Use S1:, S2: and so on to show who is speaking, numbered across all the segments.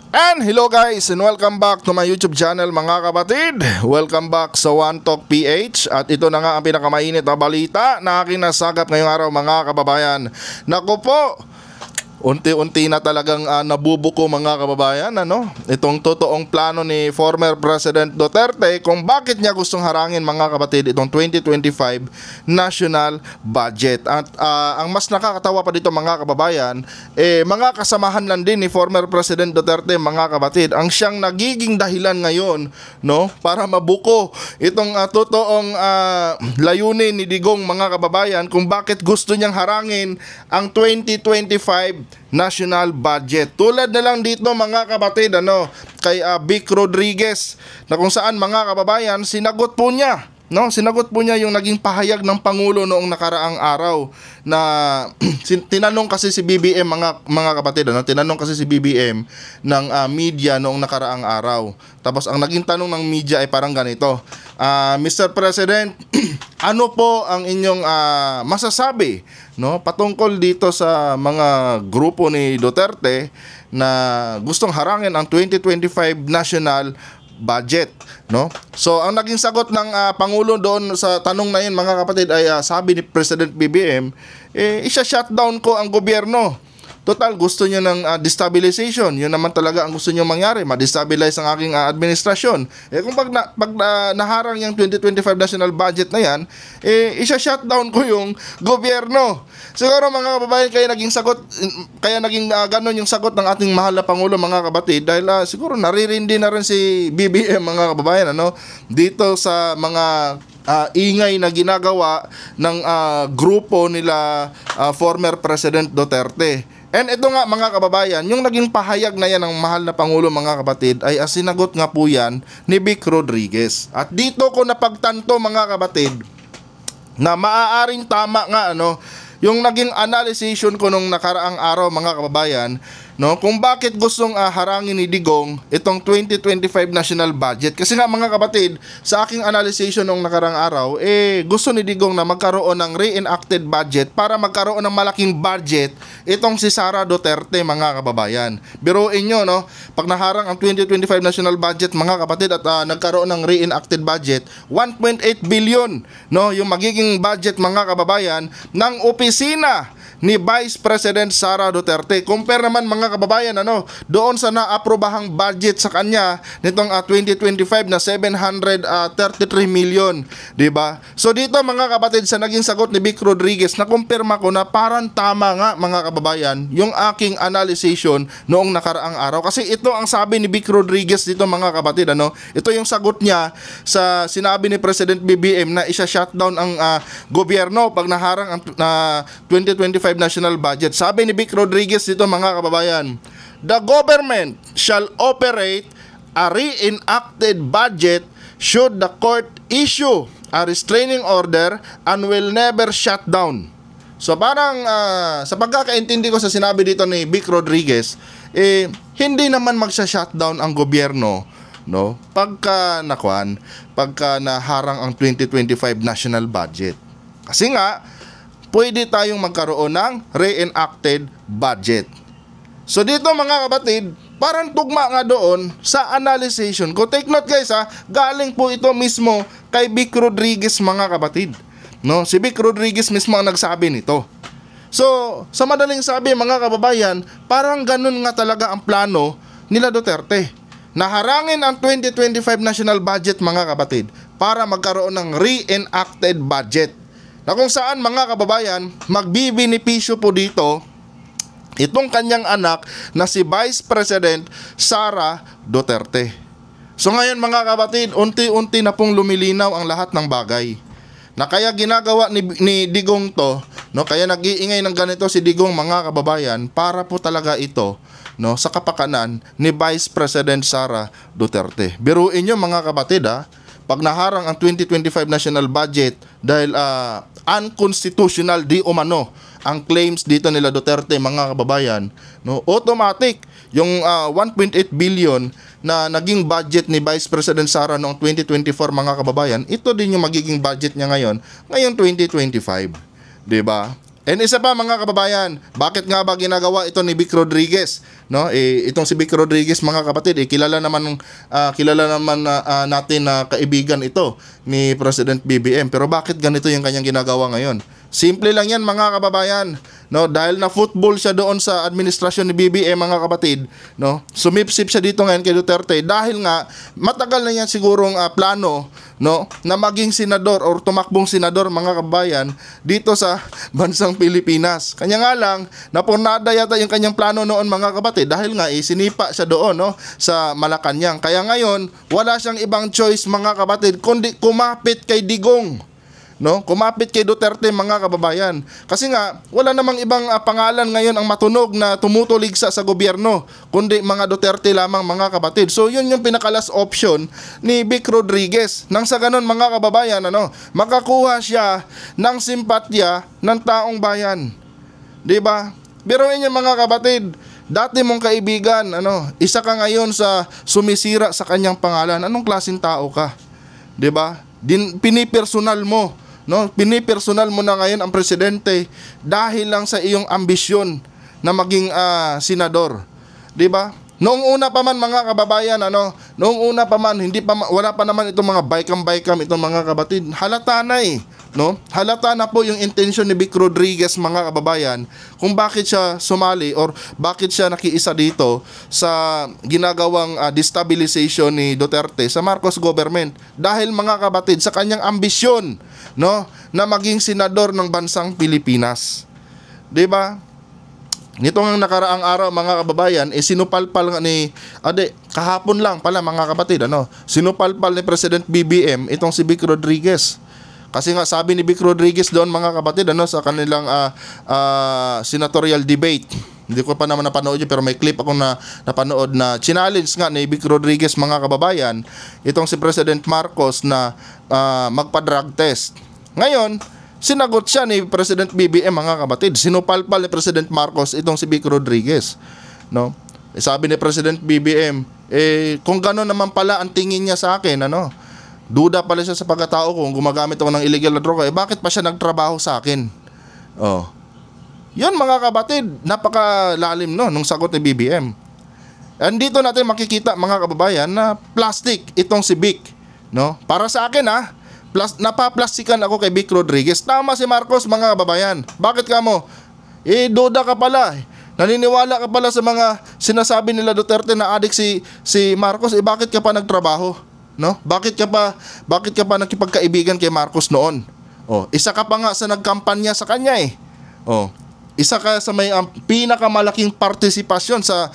S1: And hello guys and welcome back to my YouTube channel mga kapatid. Welcome back sa One Talk PH. At ito na nga ang pinakamainit na balita na aking nasagap ngayong araw mga kababayan. Naku po, unti-unti na talagang nabubuko mga kababayan itong totoong plano ni former President Duterte kung bakit niya gustong harangin mga kapatid itong 2025 national budget. At ang mas nakakatawa pa dito mga kababayan, mga kasamahan lang din ni former President Duterte mga kapatid ang siyang nagiging dahilan ngayon para mabuko itong totoong layunin ni Digong mga kababayan kung bakit gusto niyang harangin ang 2025 national budget. Tulad na lang dito mga kapatid kay Vic Rodriguez na kung saan mga kababayan sinagot po niya yung naging pahayag ng Pangulo noong nakaraang araw na tinanong kasi si BBM mga kapatid tinanong kasi si BBM ng media noong nakaraang araw. Tapos ang naging tanong ng media ay parang ganito: Mr. President, ano po ang inyong masasabi patungkol dito sa mga grupo ni Duterte na gustong harangin ang 2025 national budget, So ang naging sagot ng Pangulo doon sa tanong na yun mga kapatid ay sabi ni President BBM, isa-shutdown ko ang gobyerno. Total, gusto nyo ng destabilization. Yun naman talaga ang gusto nyo mangyari, ma-destabilize ang aking administrasyon. Kung pag naharang yung 2025 national budget na yan, isa-shutdown ko yung gobyerno. Siguro mga kababayan, kaya naging ganon yung sagot ng ating mahal na Pangulo mga kapatid, dahil siguro naririndi na rin si BBM mga kababayan dito sa mga ingay na ginagawa ng grupo nila former President Duterte. And ito nga mga kababayan, yung naging pahayag na yan ng mahal na Pangulo mga kapatid ay sinagot nga po yan ni Vic Rodriguez. At dito ko napagtanto mga kapatid na maaaring tama nga yung naging analysis ko nung nakaraang araw mga kababayan kung bakit gustong harangin ni Digong itong 2025 national budget. Kasi nga mga kapatid, sa aking analysis nung nakaraang araw, gusto ni Digong na magkaroon ng reenacted budget para magkaroon ng malaking budget itong si Sara Duterte mga kababayan. Biruin nyo, pag naharang ang 2025 national budget mga kapatid at nagkaroon ng reenacted budget, 1.8 billion yung magiging budget mga kababayan ng opisina ni Vice President Sara Duterte. Compare naman mga kababayan doon sa naaprobahang budget sa kanya nitong 2025 na 733 million, di ba? So dito mga kapatid, sa naging sagot ni Vic Rodriguez, na kumpirma ko na parang tama nga mga kababayan yung aking analysis noong nakaraang araw. Kasi ito ang sabi ni Vic Rodriguez dito mga kapatid ito yung sagot niya sa sinabi ni President BBM na isa-shutdown ang gobyerno pag naharang ang 2025 national budget. Sabi ni Vic Rodriguez dito mga kababayan, the government shall operate a reenacted budget should the court issue a restraining order and will never shut down. So parang sa pagkakaintindi ko sa sinabi dito ni Vic Rodriguez, hindi naman magsha-shutdown ang gobyerno pagka naharang ang 2025 national budget. Kasi nga pwede tayong magkaroon ng reenacted budget. So dito mga kapatid, parang tugma nga doon sa analysis ko. Take note guys galing po ito mismo kay Vic Rodriguez mga kapatid. Si Vic Rodriguez mismo ang nagsabi nito. So sa madaling sabi mga kababayan, parang ganun nga talaga ang plano nila Duterte. Naharangin ang 2025 national budget mga kapatid para magkaroon ng reenacted budget. Na kung saan mga kababayan, magbibinipisyo po dito itong kanyang anak na si Vice President Sara Duterte. So ngayon mga kapatid, unti-unti na pong lumilinaw ang lahat ng bagay. Na kaya ginagawa ni Digong to, kaya nag-iingay ng ganito si Digong mga kababayan para po talaga ito sa kapakanan ni Vice President Sara Duterte. Biruin nyo mga kapatid pag naharang ang 2025 national budget dahil unconstitutional di umano ang claims dito nila Duterte mga kababayan, automatic yung 1.8 billion na naging budget ni Vice President Sara noong 2024 mga kababayan, ito din yung magiging budget niya ngayong 2025, 'di ba? And isa pa mga kababayan, bakit nga ba ginagawa ito ni Vic Rodriguez? No, itong si Vic Rodriguez mga kapatid, kilala naman natin na kaibigan ito ni President BBM. Pero bakit ganito yung kanyang ginagawa ngayon? Simple lang yan mga kababayan, no, dahil na football siya doon sa administrasyon ni BBM mga kapatid, no, sumipsip siya dito ngayon kay Duterte dahil nga matagal na yan sigurong plano, no, na maging senador or tumakbong senador mga kababayan dito sa bansang Pilipinas. Kanya nga lang napunada yata yung kanyang plano noon mga kapatid dahil nga sinipa siya doon, no, sa Malacanang. Kaya ngayon wala siyang ibang choice mga kapatid kundi kumapit kay Digong, no, kumapit kay Duterte mga kababayan. Kasi nga wala namang ibang pangalan ngayon ang matunog na tumutuligsa sa gobyerno kundi mga Duterte lamang mga kapatid. So yun yung pinaka-last option ni Vic Rodriguez. Nang sa ganun mga kababayan, makakuha siya ng simpatya ng taong bayan. 'Di ba? Biruin niyo mga kapatid, dati mong kaibigan, isa ka ngayon sa sumisira sa kanyang pangalan. Anong klaseng tao ka? 'Di ba? Pinipersonal mo, no? Pinipersonal mo na ngayon ang presidente dahil lang sa iyong ambisyon na maging senador. 'Di ba? Noong una pa man mga kababayan, noong una pa man wala pa naman itong mga baykam itong mga kapatid. Halata na no? Halata na po yung intention ni Vic Rodriguez mga kababayan kung bakit siya sumali or bakit siya nakiisa dito sa ginagawang destabilization ni Duterte sa Marcos government dahil mga kapatid sa kanyang ambisyon, no, na maging senador ng bansang Pilipinas. 'Di ba? Nitong nakaraang araw mga kababayan, sinupalpal ni kahapon lang pala mga kapatid, sinupalpal ni President BBM itong si Vic Rodriguez. Kasi nga sabi ni Vic Rodriguez doon mga kapatid, sa kanilang senatorial debate. Hindi ko pa naman napanood yun, pero may clip ako na napanood na challenge nga ni Vic Rodriguez mga kababayan itong si President Marcos na magpa-drug test. Ngayon, sinagot siya ni President BBM mga kapatid. Sinupalpal ni President Marcos itong si Vic Rodriguez, no? Sabi ni President BBM, kung gano'n naman pala ang tingin niya sa akin, duda pala siya sa pagkatao ko kung gumagamit ako ng illegal na droga, bakit pa siya nagtrabaho sa akin? Yan mga kapatid, napakalalim nung sagot ni BBM. And dito natin makikita mga kababayan na plastic itong si Vic, no? Para sa akin napaplastikan ako kay Vic Rodriguez. Tama si Marcos mga kababayan. Bakit ka mo? Duda ka pala. Naniniwala ka pala sa mga sinasabi nila Duterte na adik si Marcos. Bakit ka pa nagtrabaho? No? Bakit ka pa nakipagkaibigan kay Marcos noon? Isa ka pa nga sa nagkampanya sa kanya Isa ka sa may pinakamalaking partisipasyon sa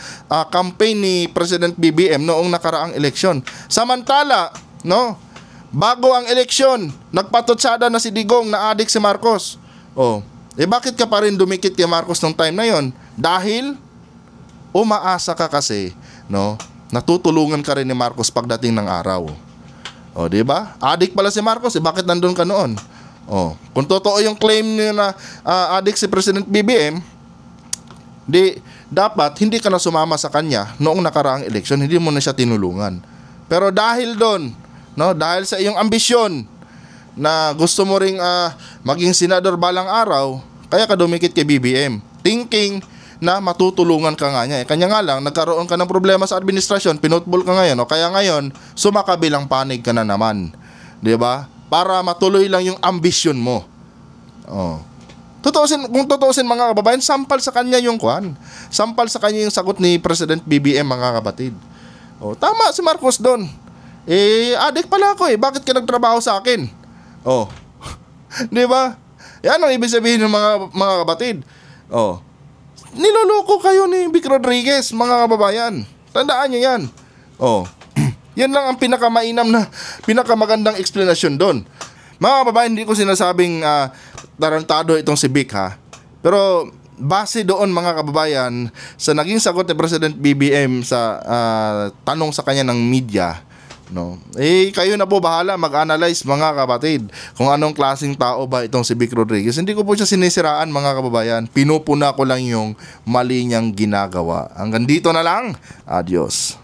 S1: campaign ni President BBM noong nakaraang eleksyon. Samantala, no, bago ang eleksyon, nagpatutsada na si Digong na adik si Marcos. Bakit ka pa rin dumikit kay Marcos nung time na yon? Dahil umaasa ka kasi, no, natutulungan ka rin ni Marcos pagdating ng araw. Di ba? Adik pala si Marcos, bakit nandun ka noon? Kung totoo yung claim niya na adik si President BBM, dapat hindi ka na sumama sa kanya noong nakaraang eleksyon, hindi mo na siya tinulungan. Pero dahil doon, no, dahil sa iyong ambisyon na gusto mo ring maging senador balang araw, kaya ka dumikit kay BBM, thinking na matutulungan ka nga niya. Kanya nga lang, nagkaroon ka ng problema sa administrasyon, pinutbol ka ngayon, kaya ngayon, sumakabilang panig ka na naman. 'Di ba? Para matuloy lang yung ambisyon mo. Kung tutuusin mga kababayan, sampal sa kanya yung sampal sa kanya yung sagot ni President BBM mga kapatid. Tama si Marcos doon. Adik pala ako bakit ka nagtrabaho sa akin? Di ba? Yan ang ibig sabihin ng mga kapatid. Niloloko kayo ni Vic Rodriguez mga kababayan. Tandaan nyo yan. Yan lang ang pinakamainam na pinakamagandang explanation doon. Mga kababayan, hindi ko sinasabing tarantado itong si Vic Pero base doon mga kababayan sa naging sagot ni President BBM sa tanong sa kanya ng media, no? Kayo na po bahala mag-analyze mga kapatid kung anong klaseng tao ba itong si Vic Rodriguez. Hindi ko po siya sinisiraan mga kababayan. Pinupuna ko lang yung mali niyang ginagawa. Hanggang dito na lang. Adios.